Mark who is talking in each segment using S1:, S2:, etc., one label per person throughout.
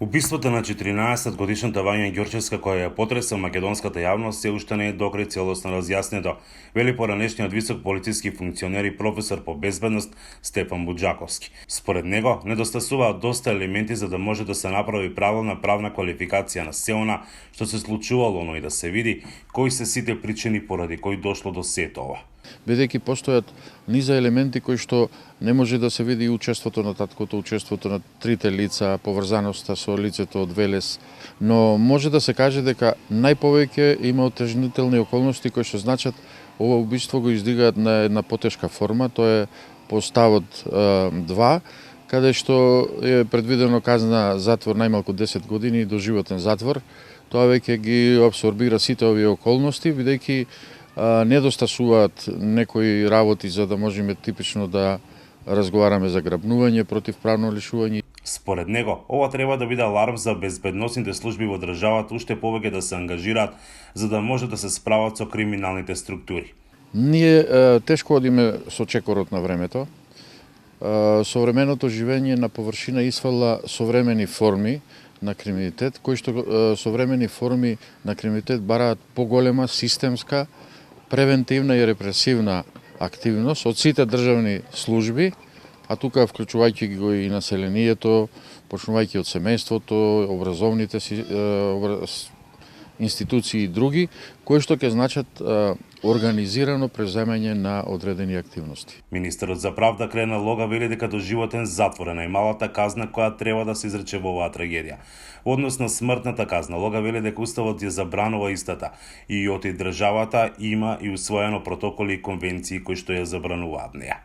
S1: Убиството на 14-годишната Вања Ѓорчевска, која ја потреса македонската јавност, се уште не е до крај целосно разјаснето, вели поранешниот висок полициски функционер и професор по безбедност Стефан Буџаковски. Според него, недостасуваат доста елементи за да може да се направи правилна правна квалификација на се она што се случувало, но и да се види кои се сите причини поради кои дошло до сето ова.
S2: Бидејќи постојат низа елементи кои што не може да се види учеството на таткото, учеството на трите лица, поврзаноста со лицето од Велес, но може да се каже дека најповеќе има отежнителни околности кои што значат ова убиство го издигаат на една потешка форма, тоа е по ставот 2, каде што е предвидено казна затвор најмалку 10 години и доживотен затвор. Тоа веќе ги абсорбира сите овие околности, бидејќи недостасуваат некои работи за да можеме типично да разговараме за грабнување, противправно лишување.
S1: Според него, ова треба да биде аларм за безбедносните служби во државата уште повеќе да се ангажираат за да може да се справат со криминалните структури.
S2: Ние тешко одиме со чекорот на времето. Современото живење на површина исфала современи форми на криминитет, кои што современи форми на криминитет бараат поголема системска, превентивна и репресивна активност од сите државни служби, а тука вклучувајќи го и населението, почнувајќи од семејството, образовните институции и други, кои што ќе значат организирано преземање на одредени активности.
S1: Министерот за правда Крена Лога вели дека доживотен затвор е најмалата казна која треба да се изрече во оваа трагедија. Во однос на смртната казна, Лога вели дека уставот ја забранува истата и од државата има и усвоено протоколи и конвенции кои што ја забрануваат неа.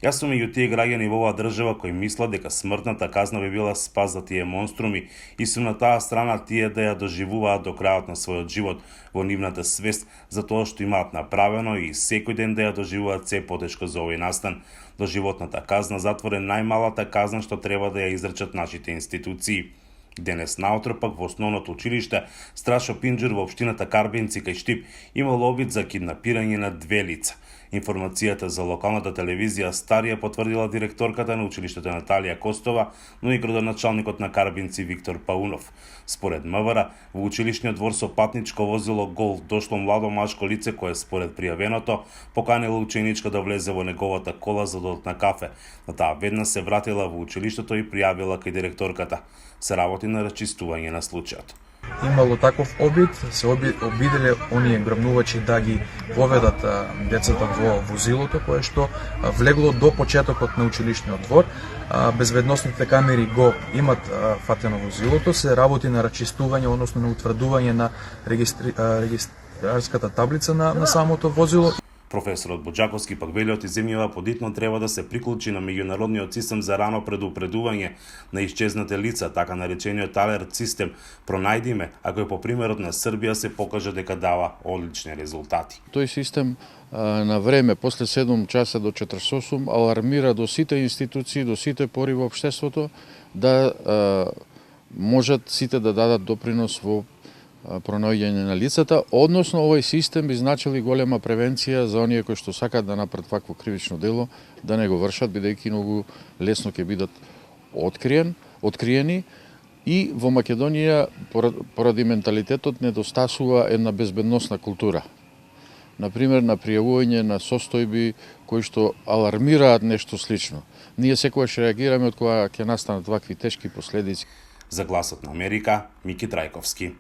S1: Јас сум меѓу тие граѓани во оваа држава кои мислат дека смртната казна би била спас за тие монструми и сум на таа страна тие да ја доживуваат до крајот на својот живот во нивната свест за тоа што имаат направено и секој ден да ја доживуваат се потешко за овој настан. Доживотната казна затвор е најмалата казна што треба да ја изречат нашите институции. Денес наутро пак во основното училиште Страшо Пинџур во општината Карбинци кај Штип имал обид за киднапирање на 2 лица. Информацијата за локалната телевизија Старија потврдила директорката на училиштето Наталија Костова, но и градоначалникот на Карбинци Виктор Паунов. Според МВР, во училишниот двор со патничко возило Гол дошло младо машко лице кое според пријавеното поканило ученичка да влезе во неговата кола за да одат на кафе. Но таа веднаш се вратила во училиштето и пријавила кај директорката. Се работи на расчистување на случајот.
S3: Имало таков обид, се обиделе оние грабнувачи да ги поведат децата во возилото кое што влегло до почетокот на училишниот двор. Безбедносните камери го имат фатено возилото, се работи на расчистување, односно на утврдување на регистарската таблица на самото возило.
S1: Професорот Буџаковски пак вели од земјава подитно треба да се приклучи на меѓународниот систем за рано предупредување на исчезнате лица, така наречениот алерт систем. Пронајдиме, ако е по примерот на Србија се покаже дека дава одлични резултати.
S2: Тој систем на време, после 7 часа до 48, алармира до сите институции, до сите пори во општеството, да можат сите да дадат допринос во пронаоѓање на лицата, односно овој систем би значил и голема превенција за оние кои што сакаат да направат вакво кривично дело, да не го вршат, бидејќи многу лесно ќе бидат откриени и во Македонија поради менталитетот недостасува една безбедносна култура. Например, на пријавување на состојби кои што алармираат нешто слично. Ние секогаш реагираме од кога ќе настанат вакви тешки последици.
S1: За Гласот на Америка, Мики Трајковски.